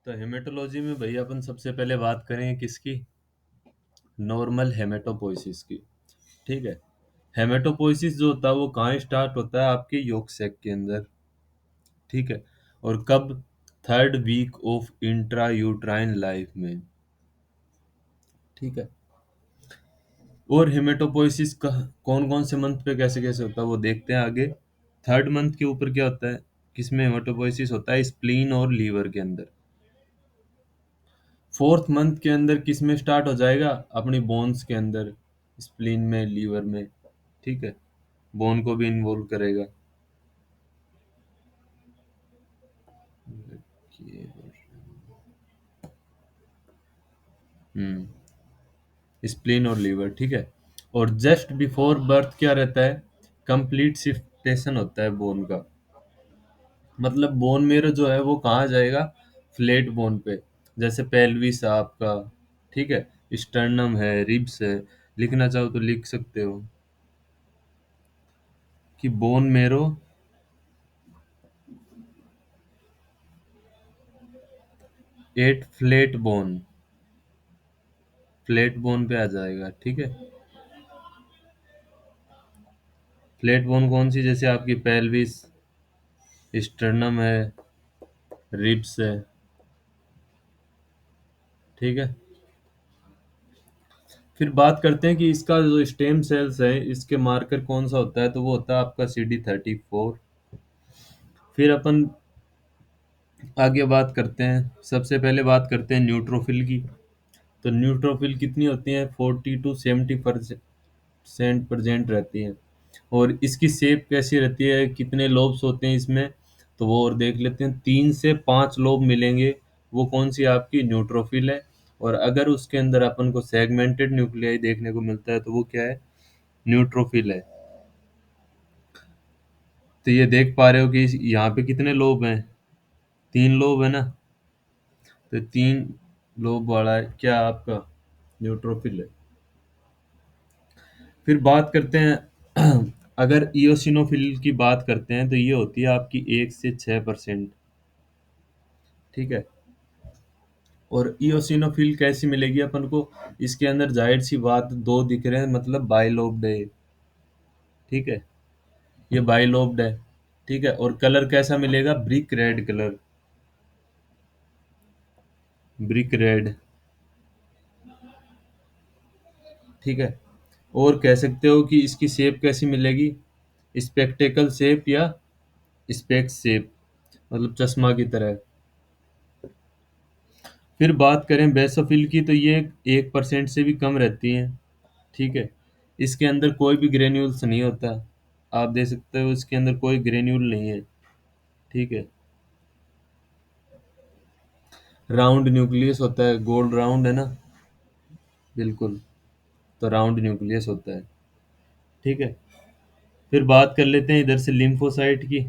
तो हेमेटोलॉजी में भैया अपन सबसे पहले बात करें किसकी। नॉर्मल हेमेटोपोइसिस की। ठीक है। हेमेटोपोइसिस जो होता है वो कहाँ स्टार्ट होता है, आपके यॉर्क सैक के अंदर। ठीक है। और कब? Third week of intra uterine life में। ठीक है। और हेमेटोपोइसिस का कौन कौन से मंथ पे कैसे कैसे होता है वो देखते हैं आगे। थर्ड मंथ के ऊपर क्या होता है, किसमें हेमेटोपोइसिस होता है, स्प्लीन और लीवर के अंदर। फोर्थ मंथ के अंदर किस में स्टार्ट हो जाएगा, अपनी बोन्स के अंदर, स्प्लीन में, लीवर में। ठीक है। बोन को भी इन्वॉल्व करेगा। हम्म। स्प्लीन और लीवर। ठीक है। और जस्ट बिफोर बर्थ क्या रहता है, कंप्लीट शिफ्टेशन होता है बोन का। मतलब बोन मेरो जो है वो कहाँ जाएगा, फ्लैट बोन पे। जैसे पेल्विस है आपका। ठीक है। स्टर्नम है, रिब्स है। लिखना चाहो तो लिख सकते हो कि bone marrow at flat bone, flat bone पे आ जाएगा। ठीक है। फ्लैट बोन कौन सी, जैसे आपकी पेल्विस, स्टर्नम है, रिब्स है। ठीक है। फिर बात करते हैं कि इसका जो स्टेम सेल्स है, इसके मार्कर कौन सा होता है, तो वो होता है आपका CD34। फिर अपन आगे बात करते हैं, सबसे पहले बात करते हैं न्यूट्रोफिल की। तो न्यूट्रोफिल कितनी होती है, 40 to 70% प्रेजेंट रहती है। और इसकी शेप कैसी रहती है, कितने लोब्स होते हैं इसमें, तो वो और देख लेते हैं। 3 से 5 लोब मिलेंगे। वो कौन सी आपकी न्यूट्रोफिल है। और अगर उसके अंदर अपन को सेगमेंटेड न्यूक्लियाई देखने को मिलता है तो वो क्या है, न्यूट्रोफिल है। तो ये देख पा रहे हो कि यहाँ पे कितने लोब हैं, 3 लोब है ना। तो 3 लोब वाला है क्या आपका, न्यूट्रोफिल है। फिर बात करते हैं अगर इयोसिनोफिल की बात करते हैं तो ये होती है आपकी 1 से 6%। ठीक है। और इयोसिनोफिल कैसी मिलेगी अपन को, इसके अंदर जाहिर सी बात दो दिख रहे हैं, मतलब बाइलोब्ड है। ठीक है। ये बाइलोब्ड है। ठीक है। और कलर कैसा मिलेगा, brick red colour, brick red. ठीक है। और कह सकते हो कि इसकी शेप कैसी मिलेगी, स्पेक्टेकल शेप या स्पेक्स शेप, मतलब चश्मा की तरह। फिर बात करें बेसोफिल की तो ये 1% से भी कम रहती हैं। ठीक है। इसके अंदर कोई भी ग्रेन्यूल्स नहीं होता। आप देख सकते हो इसके अंदर कोई ग्रेन्यूल नहीं है। ठीक है। राउंड न्यूक्लियस होता है, गोल राउंड है ना, बिल्कुल। तो राउंड न्यूक्लियस होता है। ठीक है। फिर बात कर लेते हैं इधर से लिम्फोसाइट की।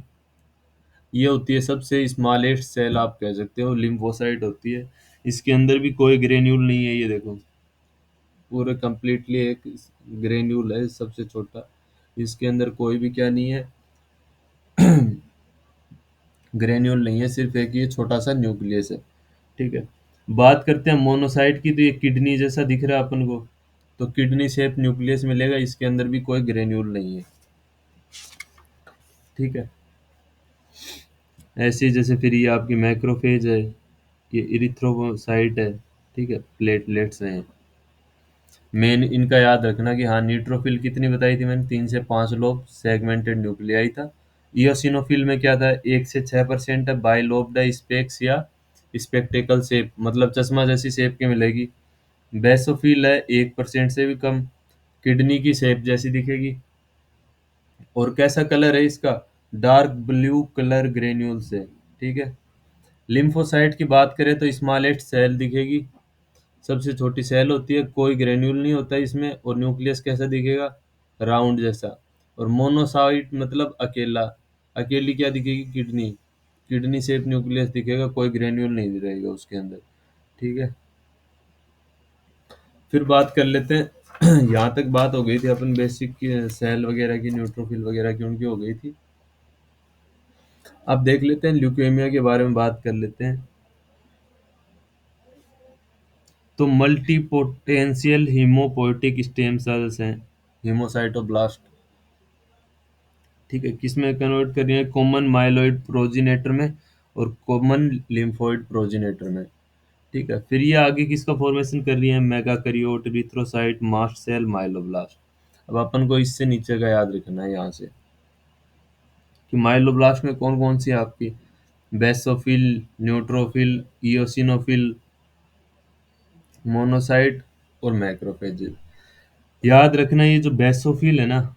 ये होती है सबसे स्मॉलेस्ट सेल, आप कह सकते हो लिम्फोसाइट होती है। इसके अंदर भी कोई ग्रेन्यूल नहीं है, ये देखो, पूरे कंप्लीटली एक ग्रेन्यूल है सबसे छोटा। इसके अंदर कोई भी क्या नहीं है, ग्रेन्यूल नहीं है, सिर्फ एक ये छोटा सा न्यूक्लियस है। ठीक है। बात करते हैं मोनोसाइट की, तो ये किडनी जैसा दिख रहा है अपन को। तो किडनी शेप न्यूक्लियस मिलेगा, इसके अंदर भी कोई ग्रेन्यूल नहीं है। ठीक है। ऐसे ही जैसे फिर ये आपकी मैक्रोफेज है, ये इरिथ्रोसाइट है। ठीक है। प्लेटलेट्स हैं। मेन इनका याद रखना कि हाँ, न्यूट्रोफिल कितनी बताई थी मैंने, 3 से 5 लोब, सेगमेंटेड न्यूक्लियाई था। इयोसिनोफिल में क्या था, 1 से 6% है, बाइलोब्ड है, स्पेक्स या स्पेक्टेकल शेप, मतलब चश्मा जैसी शेप की मिलेगी। बेसोफिल है, 1% से भी कम, किडनी की शेप जैसी दिखेगी। और कैसा कलर है इसका, डार्क ब्लू कलर ग्रेन्यूल से। ठीक है। लिम्फोसाइट की बात करें तो स्मॉलेस्ट सेल दिखेगी, सबसे छोटी सेल होती है, कोई ग्रेन्यूल नहीं होता इसमें। और न्यूक्लियस कैसा दिखेगा, राउंड जैसा। और मोनोसाइट मतलब अकेला, अकेली क्या दिखेगी, किडनी, किडनी शेप न्यूक्लियस दिखेगा, कोई ग्रेन्यूल नहीं रहेगा उसके अंदर। ठीक है। फिर बात कर लेते हैं यहाँ तक बात हो गई थी अपन बेसिक की, सेल वगैरह की, न्यूट्रोफिल वगैरह की, उनकी हो गई थी। अब देख लेते हैं ल्यूकेमिया के बारे में बात कर लेते हैं। तो मल्टीपोटेंशियल हीमोपोइटिक स्टेम सेल्स हैं, हीमोसाइटोब्लास्ट। ठीक है, किसमें कन्वर्ट कर रही है? कॉमन माइलॉइड प्रोजिनेटर में और कॉमन लिम्फोइड प्रोजिनेटर में। ठीक है, फिर ये आगे किसका फॉर्मेशन कर रही है? मेगाकैरियोट, इरिथ्रोसाइट, मास्ट सेल, माइलोब्लास्ट। अब अपन को इससे नीचे का याद रखना है यहाँ से कि माइलोब्लास्ट में कौन कौन सी है आपकी? बेसोफिल, न्यूट्रोफिल, इयोसिनोफिल, मोनोसाइट और मैक्रोफेज। याद रखना ये जो बेसोफिल है ना,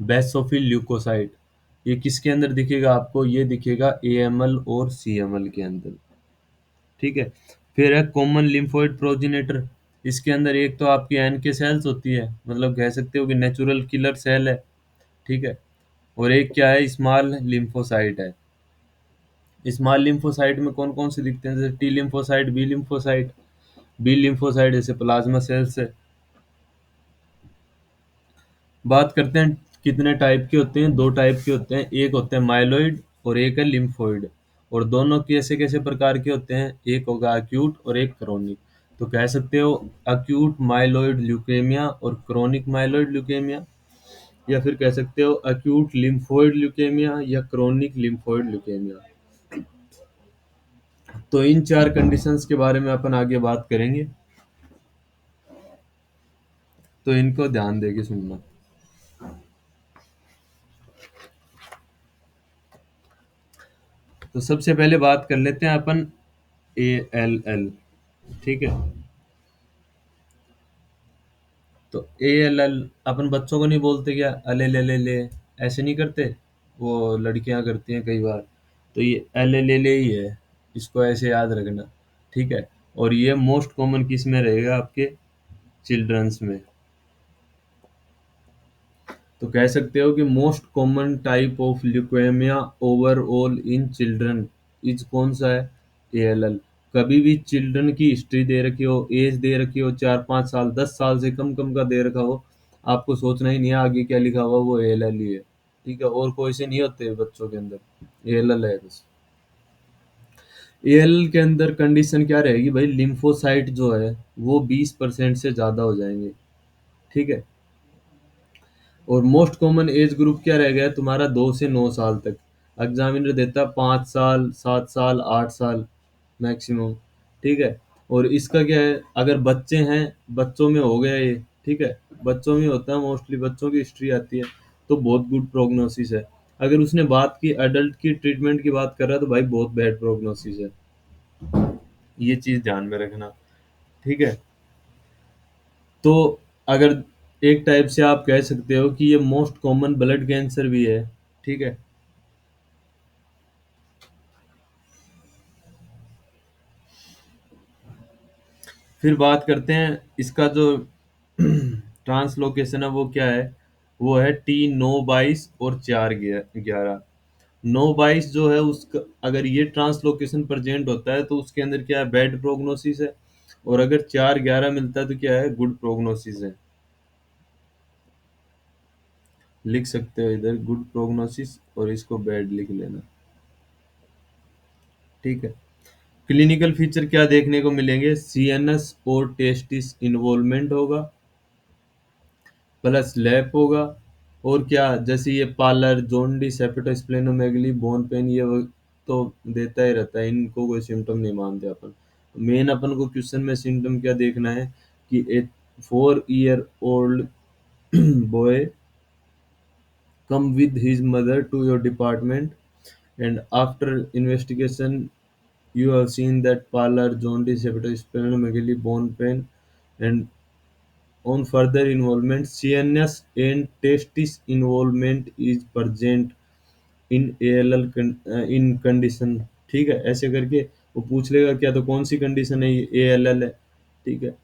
बेसोफिल ल्यूकोसाइट, ये किसके अंदर दिखेगा आपको? ये दिखेगा एएमएल और सीएमएल के अंदर। ठीक है, फिर है कॉमन लिम्फोइड प्रोजिनेटर। इसके अंदर एक तो आपकी एन के सेल्स होती है, मतलब कह सकते हो कि नेचुरल किलर सेल है। ठीक है, और एक क्या है? स्मॉल लिम्फोसाइट है। स्मॉल लिम्फोसाइट में कौन कौन से दिखते हैं? जैसे T lymphocyte, B lymphocyte. B lymphocyte जैसे प्लाज्मा सेल्स है। बात करते हैं कितने टाइप के होते हैं? दो टाइप के होते हैं, एक होते हैं माइलॉइड और एक है लिम्फोइड। और दोनों कैसे कैसे प्रकार के होते हैं? एक होगा अक्यूट और एक क्रोनिक। तो कह सकते हो अक्यूट माइलॉइड ल्यूकेमिया और क्रोनिक माइलॉइड ल्यूकेमिया, या फिर कह सकते हो अक्यूट लिम्फोइड ल्यूकेमिया या क्रोनिक लिम्फोइड ल्यूकेमिया। तो इन चार कंडीशंस के बारे में अपन आगे बात करेंगे, तो इनको ध्यान देके सुनना। तो सबसे पहले बात कर लेते हैं अपन ALL। ठीक है, तो ALL अपन बच्चों को नहीं बोलते क्या? अले ले ले ले, ऐसे नहीं करते? वो लड़कियां करती हैं कई बार। तो ये अले ले ही है, इसको ऐसे याद रखना। ठीक है, और ये मोस्ट कॉमन किस में रहेगा? आपके चिल्ड्रंस में। तो कह सकते हो कि most common type of leukaemia overall in children is कौन सा है? ALL। कभी भी चिल्ड्रन की हिस्ट्री दे रखी हो, एज दे रखी हो 4-5 साल, 10 साल से कम कम का दे रखा हो, आपको सोचना ही नहीं है आगे क्या लिखा हुआ, वो ALL ही है। ठीक है, और कोई से नहीं होते बच्चों के अंदर, ALL है बस। ALL के अंदर कंडीशन क्या रहेगी भाई? लिम्फोसाइट जो है वो 20% से ज्यादा हो जाएंगे। ठीक है, और मोस्ट कॉमन एज ग्रुप क्या रह गया तुम्हारा? 2 से 9 साल तक। एग्जामिनर देता 5 साल, 7 साल, 8 साल मैक्सिमम। ठीक है, और इसका क्या है? अगर बच्चे हैं, बच्चों में हो गया ये। ठीक है, बच्चों में होता है मोस्टली, बच्चों की हिस्ट्री आती है, तो बहुत गुड प्रोग्नोसिस है। अगर उसने बात की एडल्ट की ट्रीटमेंट की बात कर रहा है, तो भाई बहुत बैड प्रोग्नोसिस है। ये चीज ध्यान में रखना। ठीक है, तो अगर एक टाइप से आप कह सकते हो कि ये मोस्ट कॉमन ब्लड कैंसर भी है। ठीक है, फिर बात करते हैं इसका जो ट्रांसलोकेशन है वो क्या है? वो है T922 और 411। 922 जो है उसका, अगर ये ट्रांसलोकेशन प्रेजेंट होता है तो उसके अंदर क्या है? बैड प्रोग्नोसिस है। और अगर 411 मिलता है तो क्या है? गुड प्रोग्नोसिस है। लिख सकते हो इधर गुड प्रोग्नोसिस और इसको बैड लिख लेना। ठीक है, क्लिनिकल फीचर क्या देखने को मिलेंगे? CNS और टेस्टिस इन्वॉल्वमेंट होगा, प्लस लैप होगा। और क्या? जैसे ये पार्लर, जोंडिस, हेपेटोस्प्लेनोमेगली, बोन पेन, तो देता ही रहता है, इनको कोई सिम्टम नहीं मानते अपन। मेन अपन को क्वेश्चन में सिम्टम क्या देखना है कि ए 4 year old boy come with his mother to your department, and after investigation you have seen that pallor, jaundice, hepatosplenomegaly, bone pain, and on further involvement CNS and testis involvement is present in ALL in condition. ठीक है, ऐसे करके वो पूछ लेगा क्या, तो कौन सी कंडीशन है? ये ALL है। ठीक है,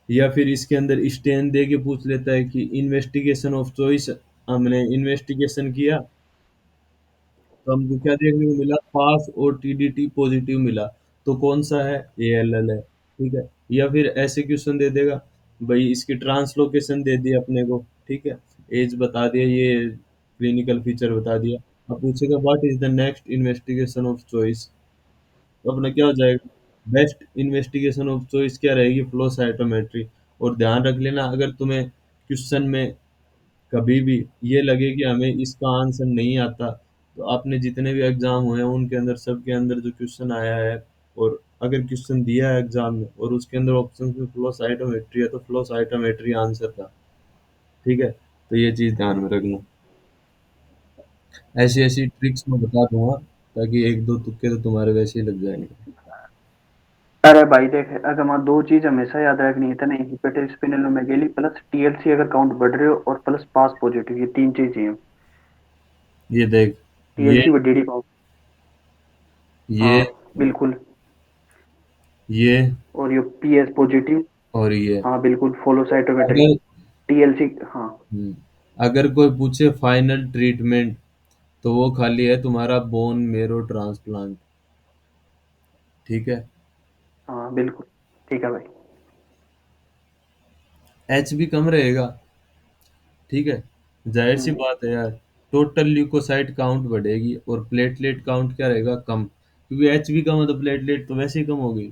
या फिर इसके अंदर स्टेन दे के पूछ लेता है कि इन्वेस्टिगेशन ऑफ चॉइस, हमने इन्वेस्टिगेशन किया तो हमको क्या देखने को मिला? पास और TDT पॉजिटिव मिला, तो कौन सा है? ALL है। ठीक है, या फिर ऐसे क्वेश्चन दे देगा, भाई इसकी ट्रांसलोकेशन दे दी अपने को। ठीक है, एज बता दिया, ये क्लिनिकल फीचर बता दिया। अब पूछेगा what is the next investigation of choice, तो अपना क्या हो जाएगा? बेस्ट इन्वेस्टिगेशन ऑफ चॉइस क्या रहेगी, फ्लो साइटोमेट्री। और ध्यान रख लेना, अगर तुम्हें क्वेश्चन में कभी भी ये लगे कि हमें इसका आंसर नहीं आता, तो आपने जितने भी एग्जाम हुए हैं उनके अंदर, सबके अंदर जो क्वेश्चन आया है, और अगर क्वेश्चन दिया है एग्जाम में और उसके अंदर ऑप्शन में फ्लो साइटोमेट्री है, तो फ्लो साइटोमेट्री आंसर था। ठीक है, तो ये चीज ध्यान में रखना। ऐसी ऐसी ट्रिक्स मैं बता दूंगा, ताकि एक दो तुक्के तो तुम्हारे वैसे ही लग जाएंगे। अरे भाई देख, अगर मैं दो चीज हमेशा याद रखनी है तो नहीं, हिपेटिस स्पिनोमेगाली प्लस टीएलसी अगर काउंट बढ़ रहे हो, और प्लस पास पॉजिटिव, ये तीन चीज ही है। ये देख, ये टीएलसी व डीडी काउंट। ये हाँ बिल्कुल। ये और ये पीएस पॉजिटिव। और ये हाँ बिल्कुल, फॉलो साइटोमेट्री। अगर टीएलसी। हाँ। हम्म, अगर कोई पूछे फाइनल ट्रीटमेंट, तो वो खाली है तुम्हारा बोन मेरो ट्रांसप्लांट। ठीक है। हाँ बिल्कुल। ठीक है भाई। एच भी कम रहेगा। ठीक है, जाहिर सी हम्म। बात है यार। टोटल ल्यूकोसाइट काउंट बढ़ेगी और प्लेटलेट काउंट क्या रहेगा, कम, क्योंकि एच भी कम है तो प्लेटलेट तो वैसे ही कम होगी।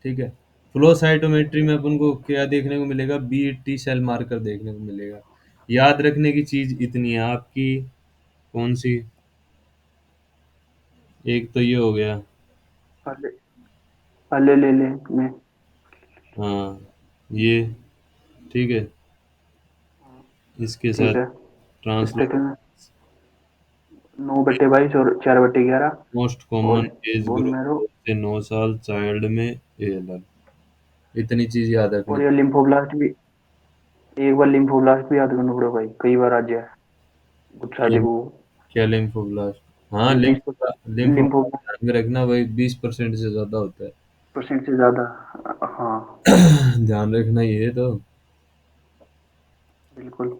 ठीक है। फ्लो साइटोमेट्री में अपन को क्या देखने को मिलेगा, बी टी सेल मार्कर देखने को मिलेगा। याद रखने की चीज इतनी है आपकी, कौन सी, एक तो ये हो गया। अले अले ले ले में। हाँ, ये ठीक है, इसके साथ ठीक है। किस ट्रांसलो तक है? 9/22 और 4/11। मोस्ट और common as bone group marrow. 2 से 9 साल चाइल्ड में एएलएल। इतनी चीज याद रखनी। और ये लिम्फोब्लास्ट भी, एक बार लिम्फोब्लास्ट भी याद करना पड़ेगा भाई, कई बार आ जाए गुच्छा क्या, देखो। क्या लिम्फोब्लास्ट? हाँ, ये लिम्फोब्लास्ट लिम्फोब्लास्ट ध्यान में रखना भाई, 20% से ज्यादा होता है। परसेंट से ज्यादा। हाँ ध्यान रखना ये तो। बिल्कुल।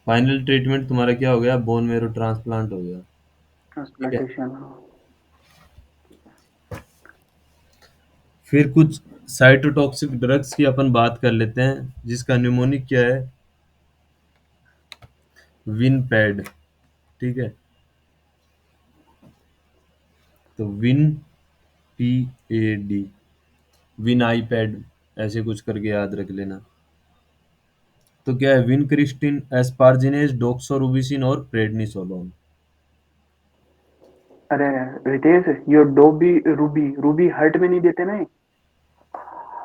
फाइनल ट्रीटमेंट तुम्हारा क्या हो गया, बोन मेरो ट्रांसप्लांट हो गया। ठीक है। ट्रांसप्लांटेशन। फिर कुछ साइटोटॉक्सिक ड्रग्स की अपन बात कर लेते हैं, जिसका निमोनिक क्या है, विनपैड। ठीक है, तो win, P A D, win iPad, ऐसे कुछ करके याद रख लेना। तो क्या है, विन क्रिस्टिन, एस्पार्जिनेज, डोक्सोरुबिसिन और प्रेडनिसोलोन। अरे रितेश, ये डोबी रूबी रूबी हार्ट में नहीं देते ना ये?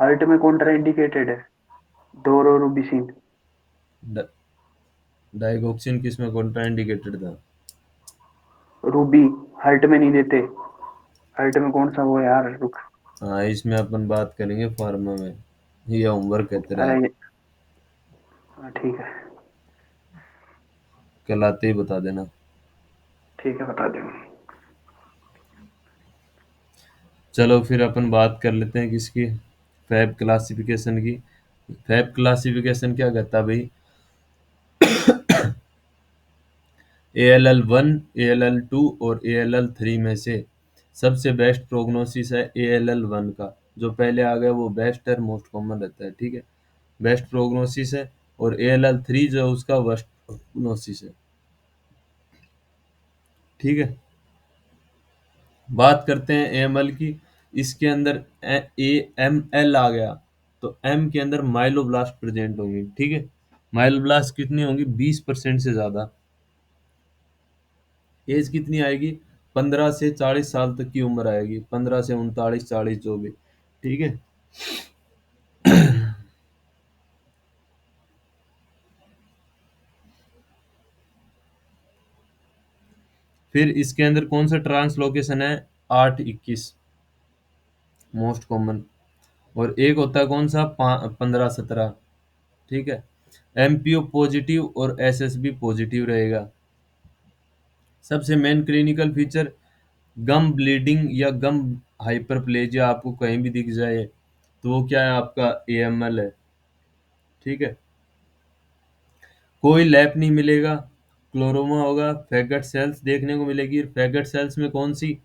हार्ट में कॉन्ट्रा इंडिकेटेड है, डोरोरूबिसिन। डाइगोक्सिन किस में कॉन्ट्राइंडिकेटेड था? रूबी हार्ट में नहीं देते। हार्ट में कौन सा वो है यार, रुक। हाँ, इसमें अपन बात करेंगे फार्मा में, ये होमवर्क है तेरा। अरे हाँ, ठीक है। कल आते ही बता देना। ठीक है, बता देंगे। चलो फिर अपन बात कर लेते हैं किसकी, फैब क्लासिफिकेशन की। फैब क्लासिफिकेशन क्या कहता है भाई, ALL1, ALL2 और ALL3 में से सबसे बेस्ट प्रोग्नोसिस है ALL1 का। जो पहले आ गया वो बेस्ट है, मोस्ट कॉमन रहता है। ठीक है, बेस्ट प्रोग्नोसिस है। और ALL3 जो है उसका वर्स्ट प्रोग्नोसिस है। ठीक है, बात करते हैं AML की। इसके अंदर AML आ गया, तो M के अंदर माइलोब्लास्ट प्रेजेंट होंगी। ठीक है, माइलोब्लास्ट कितनी होंगी, 20% से ज्यादा। एज कितनी आएगी, 15 से 40 साल तक की उम्र आएगी, 15 से 39, 40 जो भी। ठीक है, फिर इसके अंदर कौन सा ट्रांसलोकेशन है, 8-21 मोस्ट कॉमन। और एक होता है कौन सा, 15-17। ठीक है, एमपीओ पॉजिटिव और एसएसबी पॉजिटिव रहेगा। सबसे मेन क्लिनिकल फीचर, गम ब्लीडिंग या गम हाइपरप्लेजिया आपको कहीं भी दिख जाए, तो वो क्या है, आपका एएमएल है। ठीक है, कोई लैप नहीं मिलेगा, क्लोरोमा होगा, फैगट सेल्स देखने को मिलेगी। फैगट सेल्स में कौन सी,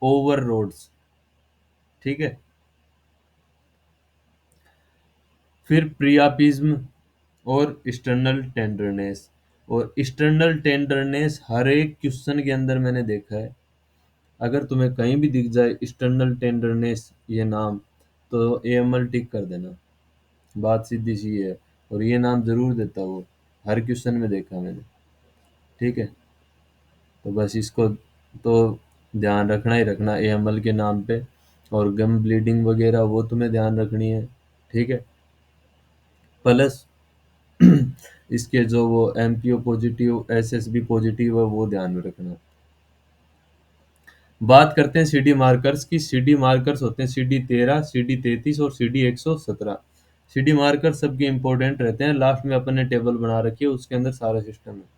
ओवर रोड्स। ठीक है, फिर प्रियापिज्म और एक्सटर्नल टेंडरनेस। और एक्सटर्नल टेंडरनेस हर एक क्वेश्चन के अंदर मैंने देखा है, अगर तुम्हें कहीं भी दिख जाए एक्सटर्नल टेंडरनेस ये नाम, तो AML टिक कर देना। बात सीधी सी है। और ये नाम जरूर देता वो, हर क्वेश्चन में देखा मैंने। ठीक है, तो बस इसको तो ध्यान रखना ही रखना AML के नाम पे। और गम ब्लीडिंग वगैरह वो तुम्हें ध्यान रखनी है। ठीक है, प्लस इसके जो वो MPO पॉजिटिव SSB पॉजिटिव है वो ध्यान में रखना। बात करते हैं CD मार्कर्स की। CD मार्कर्स होते हैं CD13, CD33 और CD117। CD मार्कर सबके इंपॉर्टेंट रहते हैं, लास्ट में अपन ने टेबल बना रखी है उसके अंदर सारा सिस्टम है।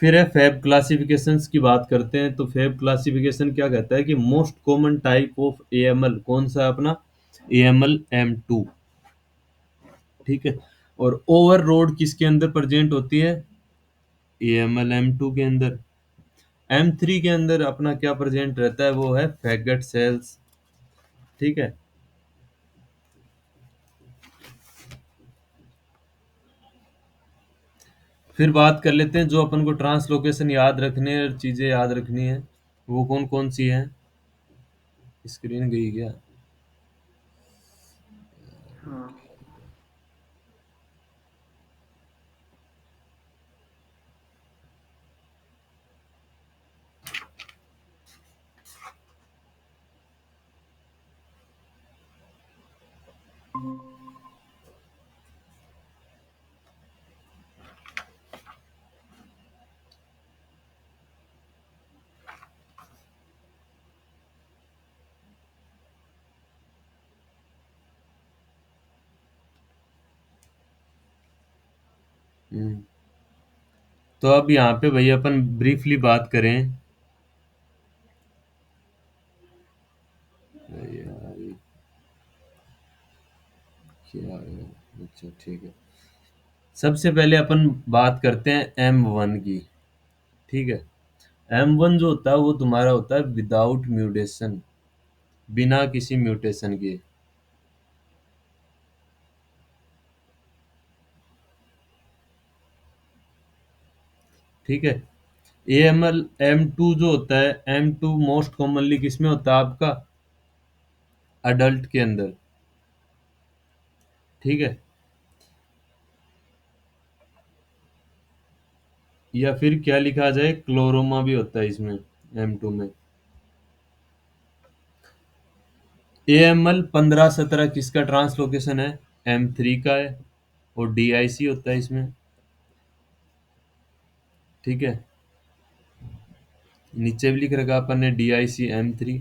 फिर है फैब क्लासिफिकेशंस की बात करते हैं। तो फैब क्लासिफिकेशन क्या कहता है कि most common type of AML कौन सा है अपना, AML M2। ठीक है, और ओवर रोड किसके अंदर प्रेजेंट होती है, AML M2 के अंदर। M3 के अंदर अपना क्या प्रेजेंट रहता है, वो है फैगट सेल्स। ठीक है, फिर बात कर लेते हैं जो अपन को ट्रांसलोकेशन याद रखने और चीजें याद रखनी है, वो कौन कौन सी हैं। स्क्रीन गई क्या? हाँ। हम्म, तो अब यहाँ पे भैया अपन ब्रीफली बात करें। यार ये क्या है? अच्छा ठीक है, सबसे पहले अपन बात करते हैं M1 की। ठीक है, M1 जो होता है वो तुम्हारा होता है विदाउट म्यूटेशन, बिना किसी म्यूटेशन के। ठीक है, AML M2 जो होता है, M2 मोस्ट कॉमनली किस में होता है आपका, अडल्ट के अंदर। ठीक है, या फिर क्या लिखा जाए, क्लोरोमा भी होता है इसमें M2 में। AML 15-17 किसका ट्रांसलोकेशन है, M3 का है, और DIC होता है इसमें। ठीक है, नीचे भी लिख रखा अपन ने DIC M3।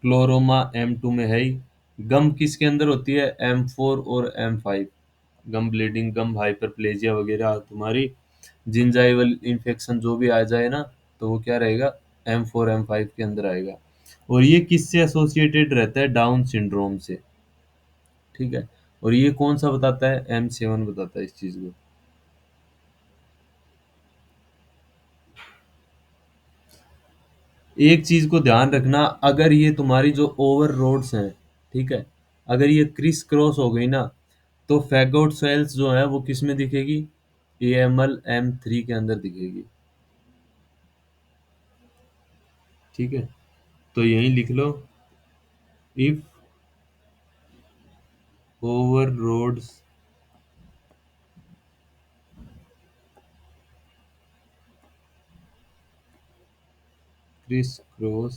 क्लोरोमा M2 में है ही। गम किसके अंदर होती है, M4 और M5। गम ब्लीडिंग, गम हाइपरप्लेजिया वगैरह तुम्हारी जिंजाइवल इन्फेक्शन जो भी आ जाए ना, तो वो क्या रहेगा, M4 M5 के अंदर आएगा। और ये किससे एसोसिएटेड रहता है, डाउन सिंड्रोम से। ठीक है, और ये कौन सा बताता है, M7 बताता है इस चीज को। एक चीज को ध्यान रखना, अगर ये तुम्हारी जो ओवर रोड्स हैं, ठीक है, अगर ये क्रिस क्रॉस हो गई ना, तो फैगोट सेल्स जो है वो किस में दिखेगी, AML M3 के अंदर दिखेगी। ठीक है, तो यही लिख लो, if over roads criss cross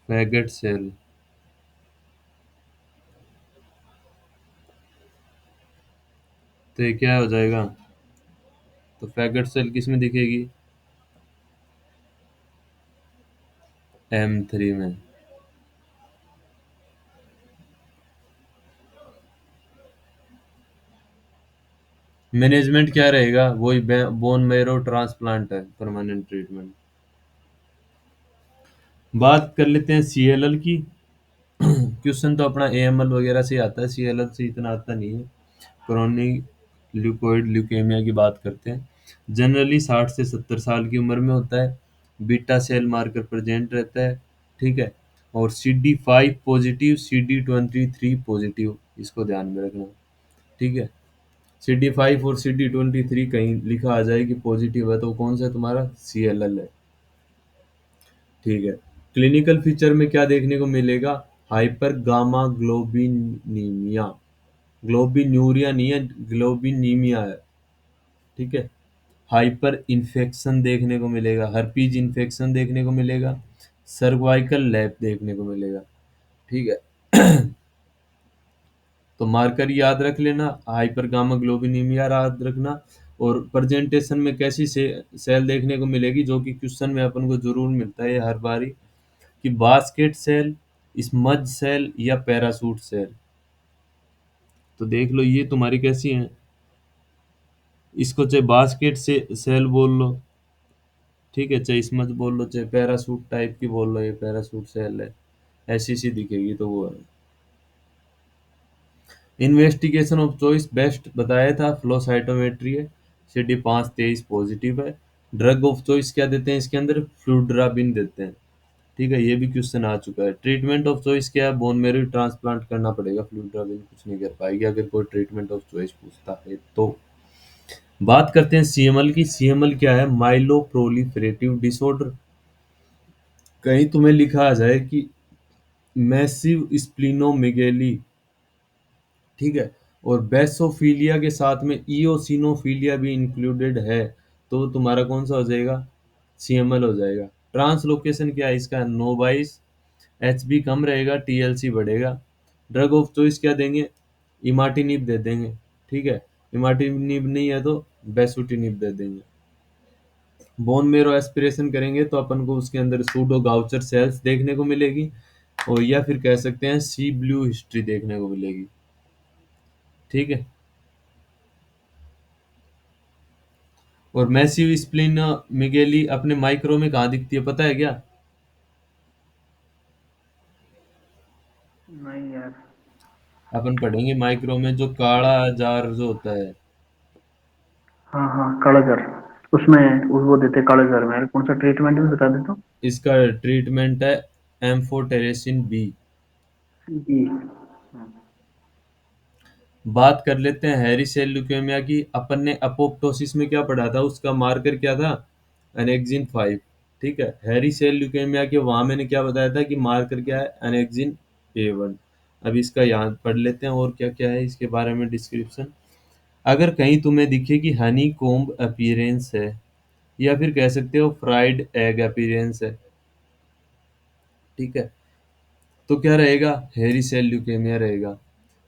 fagot cell, तो ये क्या हो जाएगा, तो फैगट सेल किस में दिखेगी, M3 में। मैनेजमेंट क्या रहेगा, वही बोन मैरो ट्रांसप्लांट है परमानेंट ट्रीटमेंट। बात कर लेते हैं CLL की। क्वेश्चन तो अपना AML वगैरह से ही आता है, CLL से इतना आता नहीं है। क्रोनिक ल्यूकोइड ल्यूकेमिया की बात करते हैं। जनरली 60 से 70 साल की उम्र में होता है। बीटा सेल मार्कर प्रेजेंट रहता है। ठीक है, और CD5 पॉजिटिव, CD23 पॉजिटिव, इसको ध्यान में रखना। ठीक है, CD5 और CD23 कहीं लिखा आ जाए कि पॉजिटिव है, तो कौन सा है तुम्हारा, CLL है। ठीक है। क्लिनिकल फीचर में क्या देखने को मिलेगा? हाइपर गामा ग्लोबिनीमिया, ग्लोबिन्यूरिया नहीं है, ग्लोबिनीमिया है। ठीक है। हाइपर इन्फेक्शन देखने को मिलेगा, हर्पीज इन्फेक्शन देखने को मिलेगा, सर्वाइकल लैप देखने को मिलेगा। ठीक है। तो मार्कर याद रख लेना, हाइपर गामा ग्लोबिनीमिया याद रखना। और प्रेजेंटेशन में कैसी सेल देखने को मिलेगी, जो कि क्वेश्चन में अपन को जरूर मिलता है हर बारी, कि बास्केट सेल, स्मज सेल या पैरासूट सेल। तो देख लो ये तुम्हारी कैसी है, इसको चाहे बास्केट से सेल बोल लो, ठीक है, चाहे स्मज बोल लो, चाहे पैरासूट टाइप की बोल लो, ये पैरासूट सेल है, ऐसी सी दिखेगी तो वो है। इन्वेस्टिगेशन ऑफ चॉइस बेस्ट बताया था, फ्लो साइटोमेट्री है, CD523 पॉजिटिव है। ड्रग ऑफ चॉइस क्या देते हैं इसके अंदर? फ्लूड्राबिन देते हैं। ठीक है, ये भी क्वेश्चन आ चुका है। ट्रीटमेंट ऑफ चॉइस क्या है? बोन मैरो ट्रांसप्लांट करना पड़ेगा, फ्लूड्राबिन कुछ नहीं कर पाएगी अगर कोई ट्रीटमेंट ऑफ चॉइस पूछता है तो। बात करते हैं सीएमएल की। सीएमएल क्या है? Myeloproliferative disorder. कहीं तुम्हें लिखा आ जाए कि मैसिव स्प्लिनोमेगेली, ठीक है, और बेसोफिलिया के साथ में इओसिनोफिलिया भी इंक्लूडेड है, तो तुम्हारा कौन सा हो जाएगा? सीएमएल हो जाएगा। ट्रांसलोकेशन क्या है इसका? नो बाइस, एचबी कम रहेगा, टीएलसी बढ़ेगा। ड्रग ऑफ चॉइस क्या देंगे? इमाटिनिब दे देंगे। ठीक है, इमाटिनिब नहीं है तो बेसुटिनिब दे देंगे। बोन मेरो एस्पिरेशन करेंगे तो अपन को उसके अंदर सूडो गाउचर सेल्स देखने को मिलेगी, और या फिर कह सकते हैं सी ब्लू हिस्ट्री देखने को मिलेगी। ठीक है। और मैसिव स्प्लिनोमेगेली अपने माइक्रो में कहाँ दिखती है पता है क्या? नहीं यार। अपन पढ़ेंगे माइक्रो में, जो काला जार जो होता है। हाँ हाँ, काला जार। उसमें वो देते काले जार में, कौन सा ट्रीटमेंट भी बता देता हूँ। इसका ट्रीटमेंट है एम्फोटेरेसिन बी। जी। बात कर लेते हैं हैरी सेल ल्यूकेमिया की। अपन ने अपोप्टोसिस में क्या पढ़ा था? उसका मार्कर क्या था? एनेक्जिन 5। ठीक है, हैरी सेल ल्यूकेमिया के वहां मैंने क्या बताया था कि मार्कर क्या है? एनेक्जिन A1। अब इसका यहाँ पढ़ लेते हैं और क्या क्या है इसके बारे में डिस्क्रिप्शन। अगर कहीं तुम्हें दिखे कि हनी कोम्ब अपीयरेंस है, या फिर कह सकते हो फ्राइड एग अपीयरेंस है, ठीक है, तो क्या रहेगा? हेरी सेल ल्यूकेमिया रहेगा।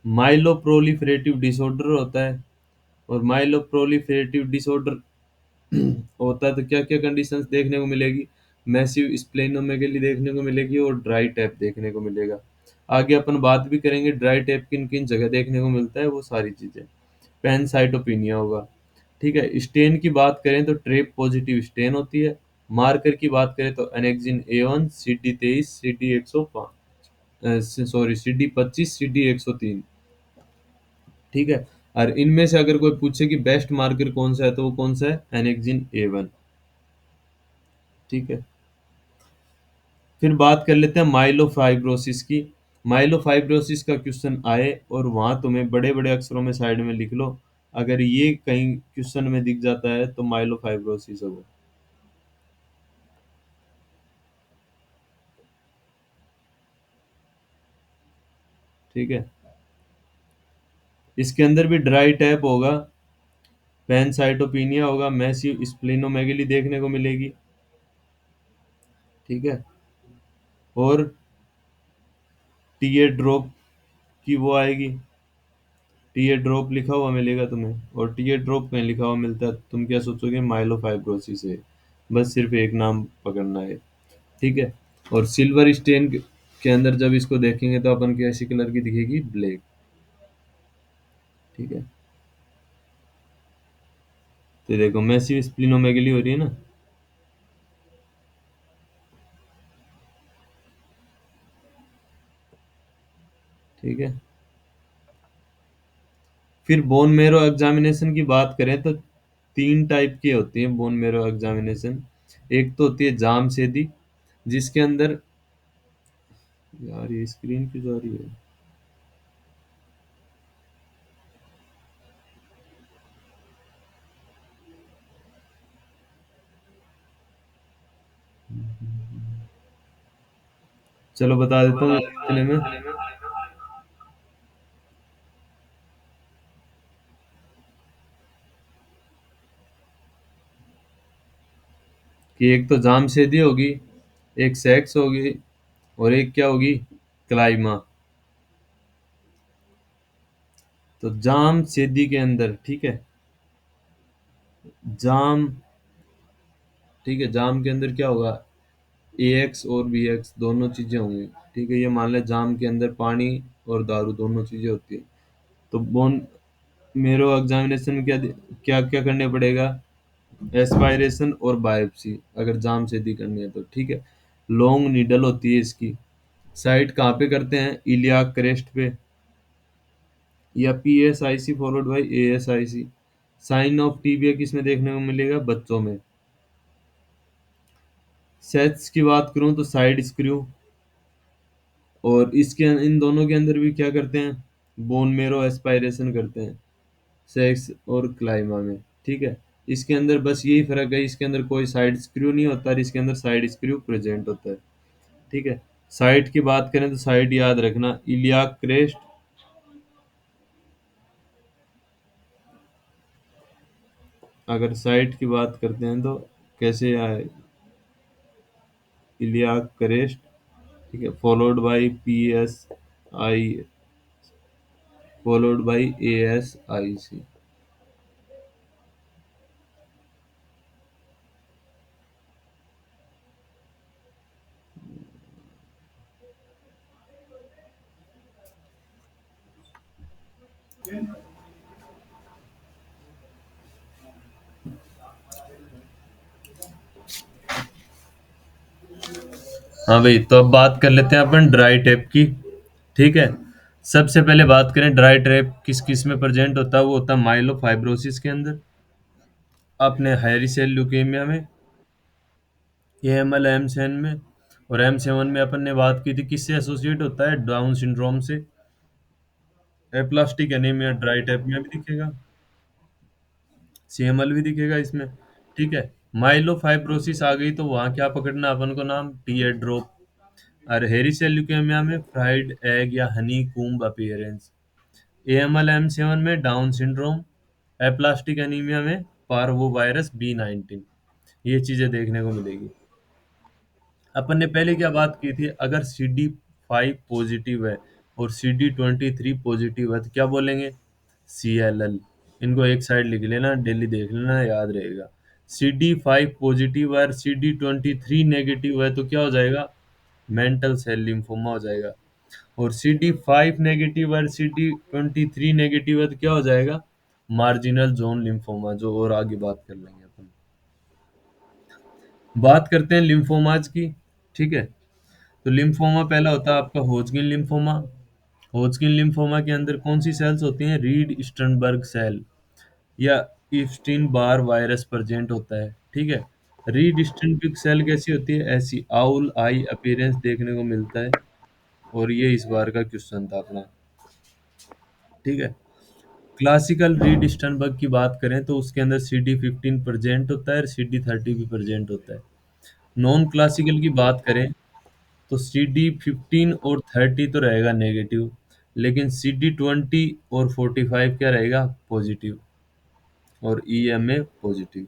माइलोप्रोलिफरेटिव डिसऑर्डर होता है, और माइलोप्रोलिफरेटिव डिसऑर्डर होता है तो क्या क्या कंडीशंस देखने को मिलेगी? मैसिव स्प्लेनोमेगेली देखने को मिलेगी, और ड्राई टैप देखने को मिलेगा। आगे अपन बात भी करेंगे ड्राई टैप किन किन जगह देखने को मिलता है, वो सारी चीजें। पैनसाइटोपिनिया होगा। ठीक है, स्टेन की बात करें तो ट्रेप पॉजिटिव स्टेन होती है। मार्कर की बात करें तो एनेक्जिन A1, CD23, CD105, sorry CD25, CD103। ठीक है। और इनमें से अगर कोई पूछे कि बेस्ट मार्कर कौन सा है, तो वो कौन सा है? एनेक्जिन A1। ठीक है। फिर बात कर लेते हैं माइलोफाइब्रोसिस की। माइलोफाइब्रोसिस का क्वेश्चन आए और वहां तुम्हें बड़े बड़े अक्षरों में साइड में लिख लो, अगर ये कहीं क्वेश्चन में दिख जाता है तो माइलोफाइब्रोसिस होगा। ठीक है। इसके अंदर भी ड्राई टैप होगा, पैनसाइटोपिनिया होगा, मैसिव स्प्लेनोमेगेली देखने को मिलेगी। ठीक है। और टीए ड्रॉप की वो आएगी, टीए ड्रॉप लिखा हुआ मिलेगा तुम्हें, और टीए ड्रॉप कहीं लिखा हुआ मिलता है तुम क्या सोचोगे? माइलोफाइब्रोसिस है। बस सिर्फ एक नाम पकड़ना है। ठीक है। और सिल्वर स्टेन के अंदर जब इसको देखेंगे तो अपन की ऐसी कलर की दिखेगी? ब्लैक। ठीक है। तो देखो मैसिव स्प्लिनोमेगेली हो रही है ना। ठीक है। फिर बोन मेरो एग्जामिनेशन की बात करें तो तीन टाइप की होती है बोन मेरो एग्जामिनेशन। एक तो होती है जाम सेदी, जिसके अंदर, यार ये स्क्रीन क्यों जा रही है? चलो बता देता हूँ इतने में कि एक तो जामशेदी होगी, एक सेक्स होगी, और एक क्या होगी, क्लाइमा। तो जामशेदी के अंदर, ठीक है, जाम, ठीक है, जाम के अंदर क्या होगा, ए एक्स और बी एक्स दोनों चीजें होंगी। ठीक है, ये मान लें जाम के अंदर पानी और दारू दोनों चीजें होती है। तो बोन मेरो एग्जामिनेशन में क्या क्या क्या करने पड़ेगा, एस्पायरेशन और बायोप्सी, अगर जाम से दी करनी है तो। ठीक है, लॉन्ग नीडल होती है इसकी। साइट कहाँ पे करते हैं, इलियाक क्रेस्ट पे, या P S I C followed by A S I C. Sign of tibia किस में देखने को मिलेगा, बच्चों में। सेट्स की बात करूं तो साइड स्क्रू, और इसके इन दोनों के अंदर भी क्या करते हैं, बोन मेरो एस्पायरेशन करते हैं, सेक्स और क्लाइमा में। ठीक है, इसके अंदर बस यही फर्क है, इसके अंदर कोई साइड स्क्रू नहीं होता और इसके अंदर साइड स्क्रू प्रेजेंट होता है। ठीक है, साइट की बात करें तो साइट याद रखना, इलियाक क्रेस्ट। अगर साइट की बात करते हैं तो कैसे आए, इलियाक क्रेस्ट, ठीक है, followed by P S I, followed by A S I C. हाँ भाई, तो अब बात कर लेते हैं अपन ड्राई टेप की। ठीक है, सबसे पहले बात करें ड्राई टेप किस किस में प्रेजेंट होता है, वो होता है माइलोफाइब्रोसिस के अंदर, अपने हैरी सेल ल्यूकेमिया में, एएमएल एम सेवन में, और एम सेवन में अपन ने बात की थी किससे एसोसिएट होता है, डाउन सिंड्रोम से। एप्लास्टिक एनीमिया ड्राई टाइप में भी दिखेगा, सीएमएल भी दिखेगा इसमें। ठीक है, माइलोफाइब्रोसिस आ गई तो वहां क्या पकड़ना अपन को, नाम टी ए ड्रॉप। और हेरी सेल ल्यूकेमिया में फ्राइड एग या honeycomb appearance. AML M seven में डाउन सिंड्रोम। एप्लास्टिक एनीमिया में पार्वो वायरस B19। ये चीजें देखने को मिलेगी। अपन ने पहले क्या बात की थी, अगर CD5 पॉजिटिव है और CD23 पॉजिटिव है तो क्या बोलेंगे, CLL। इनको एक साइड लिख लेना, डेली देख लेना, याद रहेगा। CD5 पॉजिटिव और CD23 नेगेटिव है तो क्या हो जाएगा, मेंटल सेल लिम्फोमा हो जाएगा। और CD5 नेगेटिव और CD23 नेगेटिव है तो क्या हो जाएगा, मार्जिनल जोन लिम्फोमा, जो और आगे बात कर लेंगे अपन। बात करते हैं लिम्फोमाज की। ठीक है, तो लिम्फोमा पहला होता है आपका होजकिन लिम्फोमा। होजकिन लिम्फोमा के अंदर कौन सी सेल्स होती हैं, रीड स्टर्नबर्ग सेल या इफ्स्टीन बार वायरस प्रेजेंट होता है। ठीक है, रीड स्टर्नबर्ग सेल कैसी होती है, ऐसी आउल आई अपीयरेंस देखने को मिलता है। और ये इस बार का क्वेश्चन था अपना। ठीक है, क्लासिकल रीड स्टर्नबर्ग की बात करें तो उसके अंदर CD15 प्रेजेंट होता है और CD30 भी प्रेजेंट होता है। नॉन क्लासिकल की बात करें तो CD15 और 30 तो रहेगा नेगेटिव, लेकिन CD20 और 45 क्या रहेगा, पॉजिटिव, और EMA पॉजिटिव।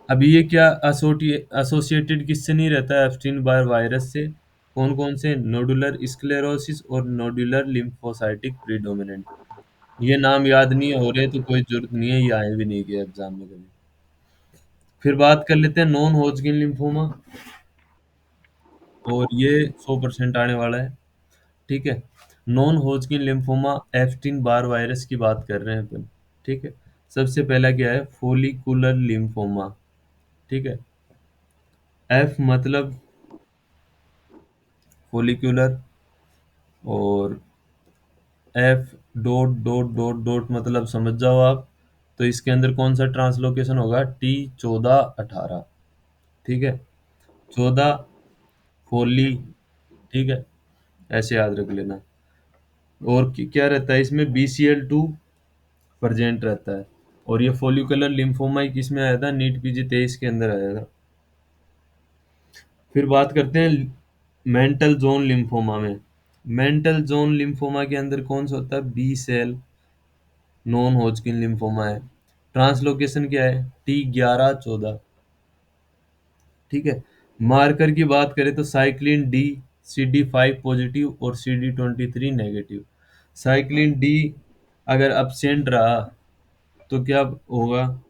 अब ये क्या एसोसिएटेड किससे नहीं रहता है, एप्स्टीन बार वायरस से। कौन कौन से, नोडुलर स्क्लेरोसिस और नोडुलर लिम्फोसाइटिक प्रीडोमिनेंट। ये नाम याद नहीं हो रहे तो कोई जरूरत नहीं है, ये आए भी नहीं गए एग्जाम में कभी। फिर बात कर लेते हैं नॉन होजकिन लिम्फोमा, और ये 100% आने वाला है। ठीक है, नॉन होजकिन लिम्फोमा एफ्स्टीन बार वायरस की बात कर रहे हैं अपन। ठीक है, सबसे पहला क्या है, फोलिकुलर लिम्फोमा। ठीक है, एफ मतलब फोलिकुलर, और F dot dot dot dot मतलब समझ जाओ आप। तो इसके अंदर कौन सा ट्रांसलोकेशन होगा, T1418। ठीक है, 14 फोली। ठीक है, ऐसे याद रख लेना। और क्या रहता है इसमें, BCL2 प्रेजेंट रहता है। और ये फोलिकुलर लिम्फोमा ही किस में आया था, नीट PG 23 के अंदर आया था। फिर बात करते हैं मेंटल जोन लिम्फोमा में। मेंटल जोन लिम्फोमा के अंदर कौन सा होता है? बी सेल नॉन होजकिन लिम्फोमा है। ट्रांसलोकेशन क्या है? T1114। ठीक है। मार्कर की बात करें तो साइक्लिन डी, CD5 पॉजिटिव और CD23 नेगेटिव। साइक्लिन डी अगर absent रहा तो क्या होगा?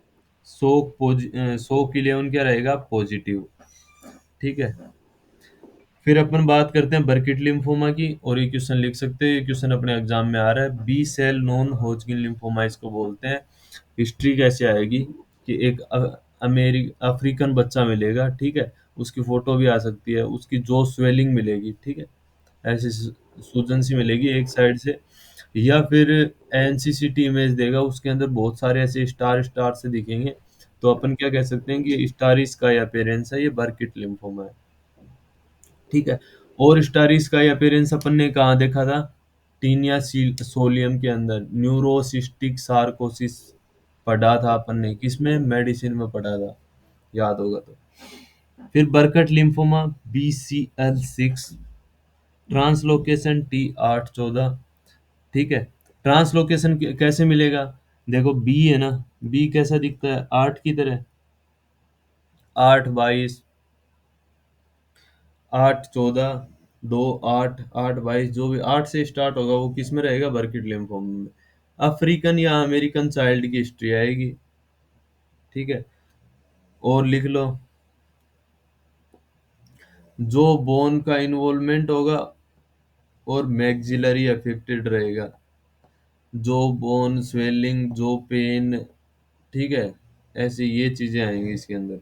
सो के लिए उन क्या रहेगा? पॉजिटिव। ठीक है। फिर अपन बात करते हैं बर्किट लिम्फोमा की, और ये क्वेश्चन लिख सकते हैं, ये क्वेश्चन अपने एग्जाम में आ रहा है। बी सेल नॉन होजकिन लिम्फोमा इसको बोलते हैं। हिस्ट्री कैसे आएगी कि एक अफ्रीकन बच्चा मिलेगा, ठीक है, उसकी फोटो भी आ सकती है, उसकी जो स्वेलिंग मिलेगी, ठीक है, ऐसी सूजन सी मिलेगी एक साइड से, या फिर एनसीसीटी इमेज देगा, उसके अंदर बहुत सारे ऐसे स्टार स्टार से दिखेंगे, तो अपन क्या कह सकते हैं कि ये स्टारिस का अपीयरेंस है, ये बर्किट लिम्फोमा है। ठीक है। और स्टारिस का अपीयरेंस अपन ने कहाँ देखा था? टीनिया सोलियम के अंदर न्यूरोसिस्टिक सार्कोसिस पढ़ा था अपन ने, किसमें? मेडिसिन में पढ़ा था, याद होगा तो। फिर बर्कट लिम्फोमा BCL6, ट्रांसलोकेशन T814। ठीक है। ट्रांसलोकेशन कैसे मिलेगा? देखो बी है ना, बी कैसा दिखता है? 8 की तरह, 8 22, 8 14, 2 8, 8 22, जो भी 8 से स्टार्ट होगा वो किस में रहेगा? बर्किट लिम्फोमा में। अफ्रीकन या अमेरिकन चाइल्ड की हिस्ट्री आएगी। ठीक है। और लिख लो, जो बोन का इन्वॉल्वमेंट होगा और मैक्सिलरी अफेक्टेड रहेगा, जो बोन स्वेलिंग, जो पेन, ठीक है, ऐसी ये चीजें आएंगी इसके अंदर।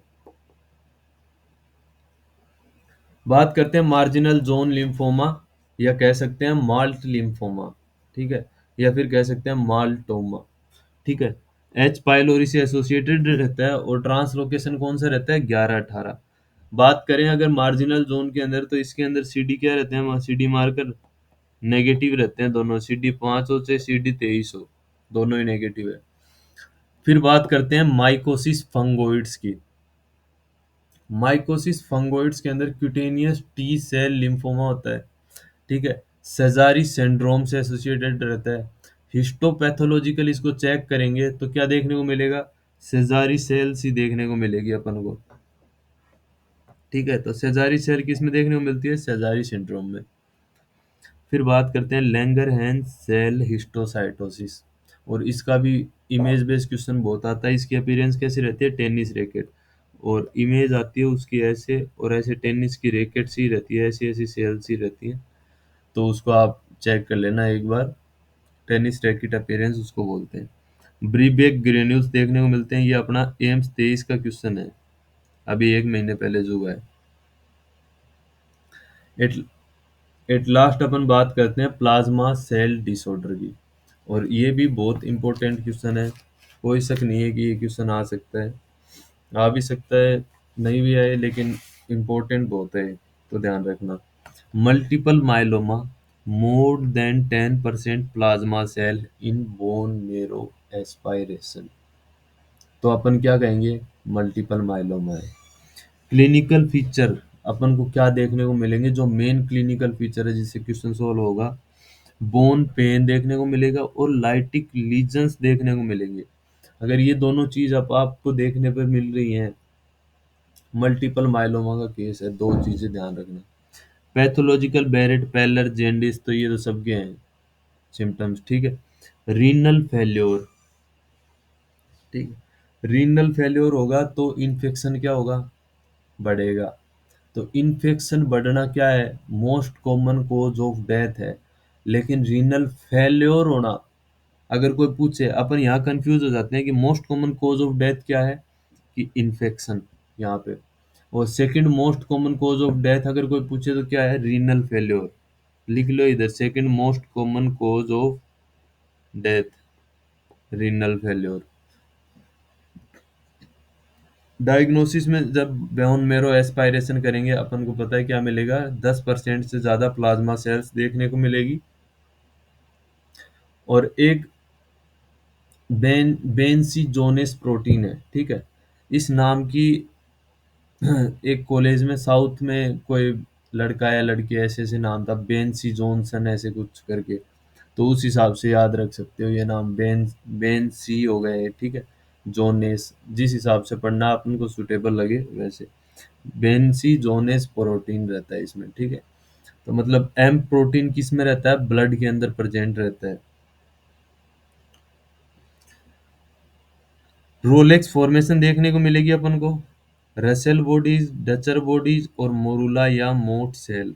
बात करते हैं मार्जिनल जोन लिम्फोमा, या कह सकते हैं माल्ट लिम्फोमा। ठीक है। या फिर कह सकते हैं माल्टोमा। ठीक है। एच पाइलोरी से एसोसिएटेड रहता है, और ट्रांसलोकेशन कौन सा रहता है? 11 18। बात करें अगर मार्जिनल जोन के अंदर, तो इसके अंदर CD क्या रहते हैं? CD मार्कर नेगेटिव रहते हैं दोनों, CD 5 हो चाहे CD 23 हो, दोनों ही नेगेटिव है। फिर बात करते हैं माइकोसिस फंगोइड्स की। माइकोसिस फंगोइड्स के अंदर क्यूटेनियस टी सेल लिम्फोमा होता है। ठीक है। सेजारी सिंड्रोम से एसोसिएटेड रहता है। हिस्टोपैथोलॉजिकल इसको चेक करेंगे तो क्या देखने को मिलेगा? सेजारी सेल्स ही देखने को मिलेगी अपन को। ठीक है। तो सेजारी सेल किस में देखने को मिलती है? सेजारी सिंड्रोम में। फिर बात करते हैं लैंगरहैंस सेल हिस्टोसाइटोसिस, और इसका भी इमेज बेस्ड क्वेश्चन बहुत आता है। इसकी अपीयरेंस कैसी रहती है? टेनिस रैकेट, और इमेज आती है उसकी ऐसे, और ऐसे टेनिस की रैकेट सी रहती है, ऐसी ऐसी सेल सी रहती है, तो उसको आप चेक कर लेना एक बार। टेनिस रैकेट अपीयरेंस उसको बोलते हैं। ब्रीबेक ग्रेन्यूल्स देखने को मिलते हैं, ये अपना एम्स 23 का क्वेश्चन है, अभी 1 महीने पहले जो हुआ है। एट एट लास्ट अपन बात करते हैं प्लाज्मा सेल डिसऑर्डर की, और ये भी बहुत इंपॉर्टेंट क्वेश्चन है। कोई शक नहीं है कि ये क्वेश्चन आ सकता है, आ भी सकता है, नहीं भी आए, लेकिन इम्पोर्टेंट बहुत है, तो ध्यान रखना। Multiple myeloma, more than 10% plasma cell in bone marrow aspiration, तो अपन क्या कहेंगे? मल्टीपल माइलोमा है। क्लिनिकल फीचर अपन को क्या देखने को मिलेंगे? जो मेन क्लिनिकल फीचर है जिससे क्वेश्चन सोल्व होगा, बोन पेन देखने को मिलेगा और लाइटिक लीजन्स देखने को मिलेंगे। अगर ये दोनों चीज अब आपको देखने पर मिल रही हैं, मल्टीपल माइलोमा का केस है, दो चीजें ध्यान रखना। पैथोलॉजिकल बेरेट पैलर जेंडिस, तो ये तो सबके हैं सिम्टम्स। ठीक है। रीनल फेल्योर, ठीक है, रीनल फेल्योर होगा तो इन्फेक्शन क्या होगा? बढ़ेगा। तो इन्फेक्शन बढ़ना क्या है? Most common cause of death है। लेकिन रीनल फेल्योर होना, अगर कोई पूछे, अपन यहाँ कंफ्यूज हो जाते हैं कि most common cause of death क्या है, कि इन्फेक्शन यहाँ पे, और second most common cause of death अगर कोई पूछे तो क्या है? Renal failure. लिख लो इधर, second most common cause of death, renal failure. Diagnosis में जब बोन मेरो एस्पायरेशन करेंगे, अपन को पता है क्या मिलेगा? 10% से ज्यादा प्लाज्मा सेल्स देखने को मिलेगी, और एक बेंसीजोनेस प्रोटीन है, ठीक है, इस नाम की एक कॉलेज में साउथ में कोई लड़का या लड़की ऐसे ऐसे नाम था, बेंसी जॉनसन ऐसे कुछ करके, तो उस हिसाब से याद रख सकते हो ये नाम, बेंसी हो गए, ठीक है। जोनेस, जिस हिसाब से पढ़ना अपन को सुटेबल लगे वैसे। बेंसी जोनेस प्रोटीन रहता है इसमें, ठीक है। तो मतलब एम प्रोटीन किस में रहता है, ब्लड के अंदर प्रेजेंट रहता है। रोलेक्स फॉर्मेशन देखने को मिलेगी अपन को, रसेल बॉडीज, डचर बॉडीज और मोरूला या मोट सेल,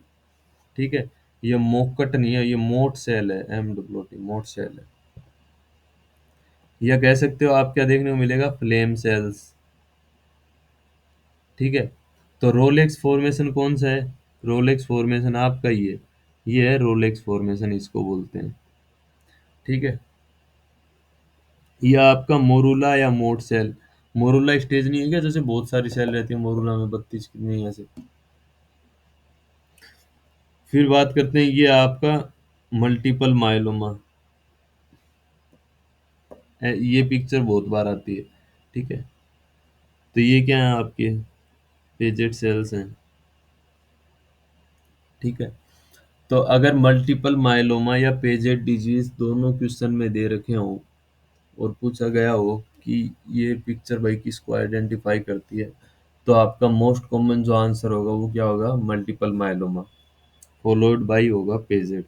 ठीक है। ये मोकट नहीं है, ये मोट सेल है, एम डब्ल्यू टी, मोट सेल है। या कह सकते हो आप क्या देखने को मिलेगा, फ्लेम सेल्स, ठीक है। तो रोलेक्स फॉर्मेशन कौन सा है, रोलेक्स फॉर्मेशन आपका ये है रोलेक्स फॉर्मेशन, इसको बोलते हैं, ठीक है। ये आपका मोरूला या मोट सेल, मोरूला स्टेज नहीं है क्या, जैसे बहुत सारी सेल रहती है मोरूला में, 32 कितनी ऐसे। फिर बात करते हैं ये आपका मल्टीपल माइलोमा, ये पिक्चर बहुत बार आती है, ठीक है। तो ये क्या है आपके, पेजेड सेल्स हैं, ठीक है। तो अगर मल्टीपल माइलोमा या पेजेड डिजीज दोनों क्वेश्चन में दे रखे हों और पूछा गया हो कि ये पिक्चर भाई किसको आइडेंटिफाई करती है, तो आपका मोस्ट कॉमन जो आंसर होगा वो क्या होगा, मल्टीपल माइलोमा, फॉलोड बाई होगा पेजेड।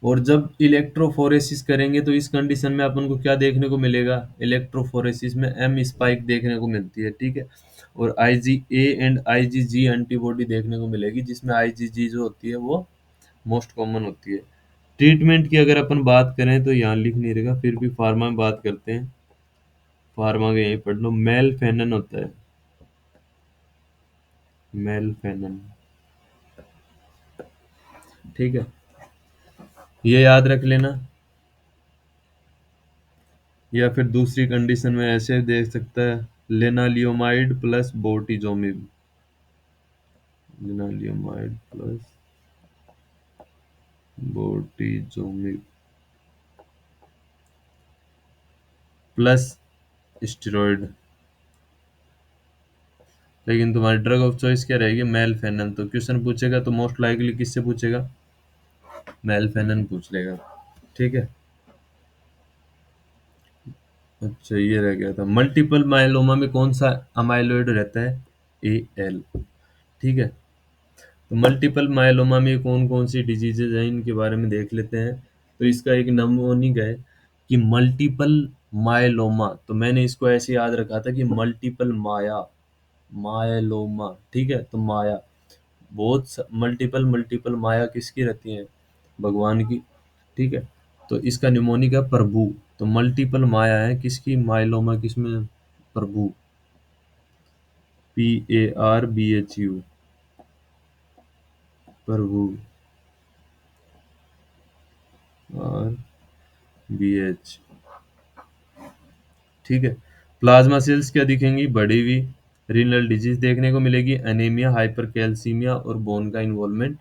और जब इलेक्ट्रोफोरेसिस करेंगे तो इस कंडीशन में अपन को क्या देखने को मिलेगा, इलेक्ट्रोफोरेसिस में एम स्पाइक देखने को मिलती है, ठीक है। और आईजीए एंड आईजीजी एंटीबॉडी देखने को मिलेगी, जिसमें आईजीजी जो होती है वो मोस्ट कॉमन होती है। ट्रीटमेंट की अगर अपन बात करें तो यहाँ लिख नहीं रहेगा, फिर भी फार्मा में बात करते हैं, फार्मा के यहीं पढ़ लो, मेल फेनन होता है, मेल फेनन, ठीक है। ये याद रख लेना। या फिर दूसरी कंडीशन में ऐसे देख सकता है, लेनालियोमाइड प्लस बोर्टिजोमिब, लेनालियोमाइड प्लस बोर्टिजोमिब प्लस स्टेरॉइड। लेकिन तुम्हारी ड्रग ऑफ चॉइस क्या रहेगी, मेलफेनन, तो क्वेश्चन पूछेगा तो मोस्ट लाइकली किससे पूछेगा, मेलफेनन पूछ लेगा, ठीक है। अच्छा ये रह गया था, मल्टीपल माइलोमा में कौन सा अमाइलॉइड रहता है, ए एल, ठीक है। तो मल्टीपल माइलोमा में कौन कौन सी डिजीजेज हैं इनके बारे में देख लेते हैं। तो इसका एक नमूनिक है कि मल्टीपल माइलोमा, तो मैंने इसको ऐसे याद रखा था कि मल्टीपल मायलोमा, ठीक है। तो माया, मल्टीपल मल्टीपल माया किसकी रहती है, भगवान की, ठीक है। तो इसका निमोनिक है प्रभु, तो मल्टीपल माया है किसकी, माइलोमा किसमें, प्रभु, PARBHU, प्रभु, RBH, ठीक है। प्लाज्मा सेल्स क्या दिखेंगी, बढ़ी हुई। रीनल डिजीज देखने को मिलेगी, एनीमिया, हाइपरकैल्सीमिया और बोन का इन्वॉल्वमेंट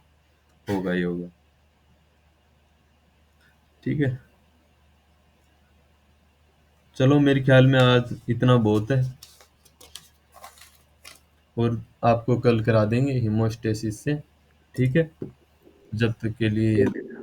होगा ही होगा, ठीक है। चलो मेरे ख्याल में आज इतना बहुत है, और आपको कल करा देंगे हीमोस्टेसिस से, ठीक है। जब तक के लिए ठीक है।